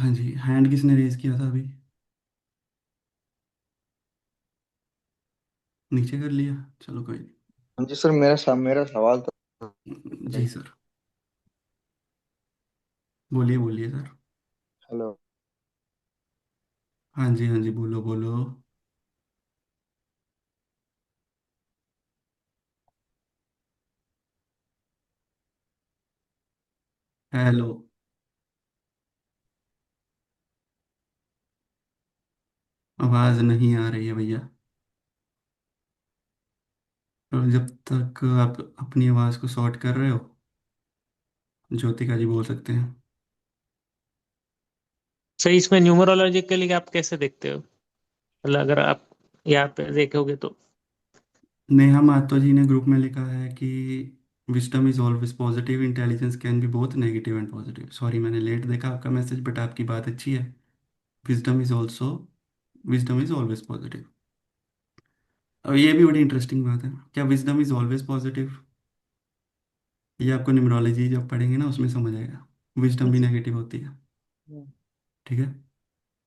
हाँ जी, हैंड किसने रेज किया था अभी? नीचे कर लिया, चलो कोई हाँ जी सर, मेरा सवाल तो नहीं। जी सर, बोलिए बोलिए सर। हेलो। हाँ जी, हाँ जी, बोलो बोलो। हेलो। आवाज़ नहीं आ रही है भैया। और जब तक आप अपनी आवाज़ को सॉर्ट कर रहे हो, ज्योतिका जी बोल सकते हैं। सही, इसमें न्यूमरोलॉजी के लिए आप कैसे देखते हो? मतलब अगर आप यहाँ पे देखोगे तो। नेहा मातो जी ने ग्रुप में लिखा है कि wisdom is always positive, intelligence can be both negative and positive. Sorry, मैंने लेट देखा आपका मैसेज, बट आपकी बात अच्छी है। Wisdom is also, wisdom is always positive. और ये भी बड़ी इंटरेस्टिंग बात है, क्या विजडम इज ऑलवेज पॉजिटिव? ये आपको न्यूमरोलॉजी जब पढ़ेंगे ना उसमें समझ आएगा। विजडम भी नेगेटिव होती है, ठीक है।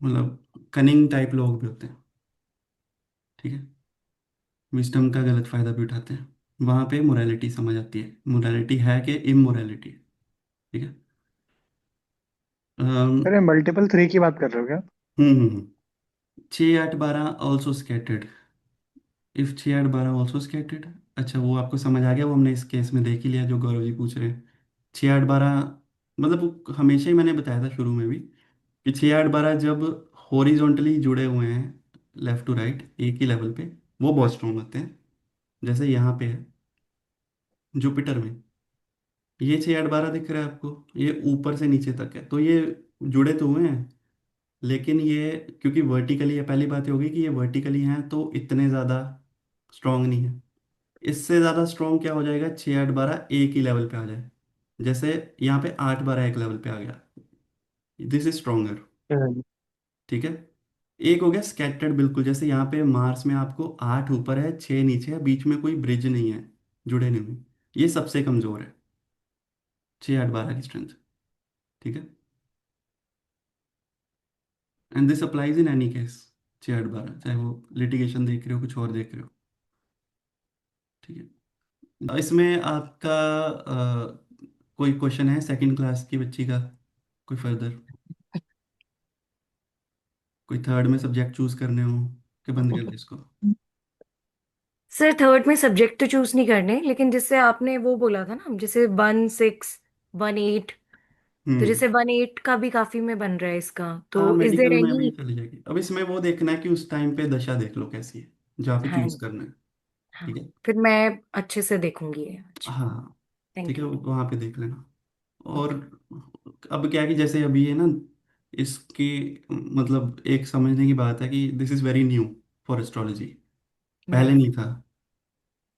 मतलब कनिंग टाइप लोग भी होते हैं, ठीक है। विजडम का गलत फायदा भी उठाते हैं। वहां पे मोरालिटी समझ आती है, मोरालिटी है कि इमोरालिटी, ठीक है। हम्म। अरे मल्टीपल थ्री की बात कर रहे हो क्या? 6 8 12 also scattered. If 6 8 12 also scattered. अच्छा, वो आपको समझ आ गया, वो हमने इस केस में देख ही लिया जो गौरव जी पूछ रहे हैं। 6 8 12, मतलब वो हमेशा ही मैंने बताया था शुरू में भी कि 6 8 12 जब हॉरिजॉन्टली जुड़े हुए हैं, लेफ्ट टू राइट एक ही लेवल पे, वो बहुत स्ट्रॉन्ग होते हैं। जैसे यहाँ पे है जुपिटर में, ये 6 8 12 दिख रहा है आपको, ये ऊपर से नीचे तक है, तो ये जुड़े तो हुए हैं। लेकिन ये क्योंकि वर्टिकली है, पहली बात ये होगी कि ये वर्टिकली हैं तो इतने ज़्यादा स्ट्रॉन्ग नहीं है। इससे ज़्यादा स्ट्रॉन्ग क्या हो जाएगा, 6 8 12 एक ही लेवल पे आ जाए। जैसे यहाँ पे 8 12 एक लेवल पे आ गया, दिस इज स्ट्रॉन्गर, हम्म। ठीक है। एक हो गया स्कैटर्ड, बिल्कुल जैसे यहाँ पे मार्स में आपको 8 ऊपर है 6 नीचे है, बीच में कोई ब्रिज नहीं है, जुड़े नहीं हुए। ये सबसे कमज़ोर है 6 8 12 की स्ट्रेंथ, ठीक है। And this applies in any case, 6 8 12 चाहे वो लिटिगेशन देख रहे हो कुछ और देख रहे हो, ठीक है। इसमें आपका कोई क्वेश्चन है सेकंड क्लास की बच्ची का, कोई फर्दर, कोई थर्ड में सब्जेक्ट चूज करने हो कि बंद कर दे इसको? सर थर्ड में सब्जेक्ट तो चूज नहीं करने, लेकिन जिससे आपने वो बोला था ना, जैसे 1 6 1 8, तो हम्म। जैसे 1 8 का भी काफी में बन रहा है इसका, हाँ, तो इज देयर मेडिकल में भी एनी? चली जाएगी। अब इसमें वो देखना है कि उस टाइम पे दशा देख लो कैसी है, जहाँ पे हाँ चूज जी। करना है, ठीक हाँ, है। फिर मैं अच्छे से देखूंगी ये आज। हाँ, ठीक थैंक है, यू। वहाँ पे देख लेना। और ओके। अब क्या है कि जैसे अभी है ना, इसकी मतलब एक समझने की बात है कि this is very new for astrology, पहले राइट। नहीं था।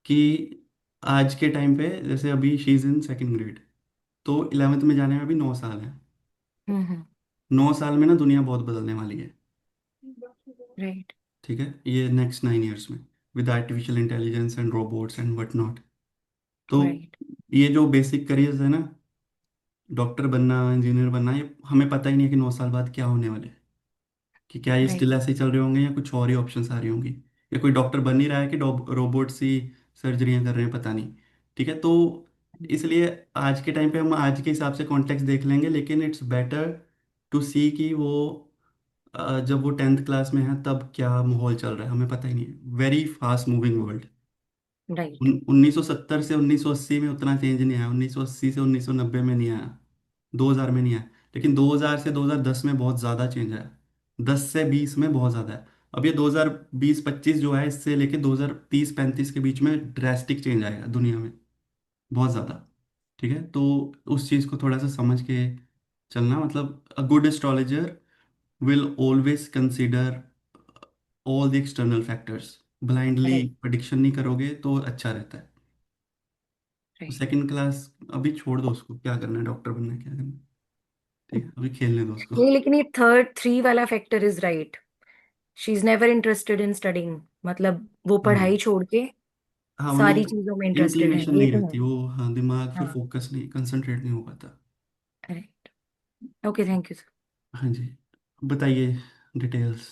कि आज के टाइम पे जैसे अभी she is in second grade, तो 11th में जाने में अभी 9 साल है। हम्म। 9 साल में ना दुनिया बहुत बदलने वाली है, राइट। ठीक है, ये नेक्स्ट 9 years में, with artificial intelligence and robots and what not. तो राइट। ये जो बेसिक करियर्स है ना, डॉक्टर बनना, इंजीनियर बनना, ये हमें पता ही नहीं है कि 9 साल बाद क्या होने वाले हैं। कि क्या ये राइट। स्टिल ऐसे ही चल रहे होंगे या कुछ और ही ऑप्शंस आ रही होंगी, या कोई डॉक्टर बन ही रहा है कि रोबोट्स ही सर्जरियां कर रहे हैं, पता नहीं, ठीक है। तो इसलिए आज के टाइम पे हम आज के हिसाब से कॉन्टेक्स्ट देख लेंगे, लेकिन इट्स बेटर टू सी कि वो जब वो 10th क्लास में है तब क्या माहौल चल रहा है, हमें पता ही नहीं है, very fast moving world. Right. 1970 से 1980 में उतना चेंज नहीं आया, 1980 से 1990 में नहीं आया, 2000 में नहीं आया। लेकिन 2000 से 2010 में बहुत ज़्यादा चेंज आया, 10 से 20 में बहुत ज़्यादा है। अब ये 2020 25 जो है, इससे लेके 2030 35 के बीच में ड्रेस्टिक चेंज आएगा दुनिया में, बहुत ज़्यादा, ठीक है। तो उस चीज़ को थोड़ा सा समझ के चलना, मतलब a good astrologer will always consider all the external factors, blindly right. Prediction नहीं करोगे तो अच्छा रहता है। राइट। सेकंड क्लास अभी छोड़ दो उसको, क्या करना है, डॉक्टर बनना है, क्या करना है, ठीक है, अभी खेलने दो उसको। नहीं, लेकिन ये थर्ड थ्री वाला factor is right. She is never interested in studying, मतलब वो हाँ, पढ़ाई छोड़ के हाँ, सारी मतलब चीजों में इंटरेस्टेड है, इंक्लिनेशन ये नहीं तो है। रहती वो, हाँ, दिमाग फिर हाँ। फोकस नहीं, कंसंट्रेट नहीं हो पाता। Right. Okay, thank you sir. हाँ जी, बताइए डिटेल्स।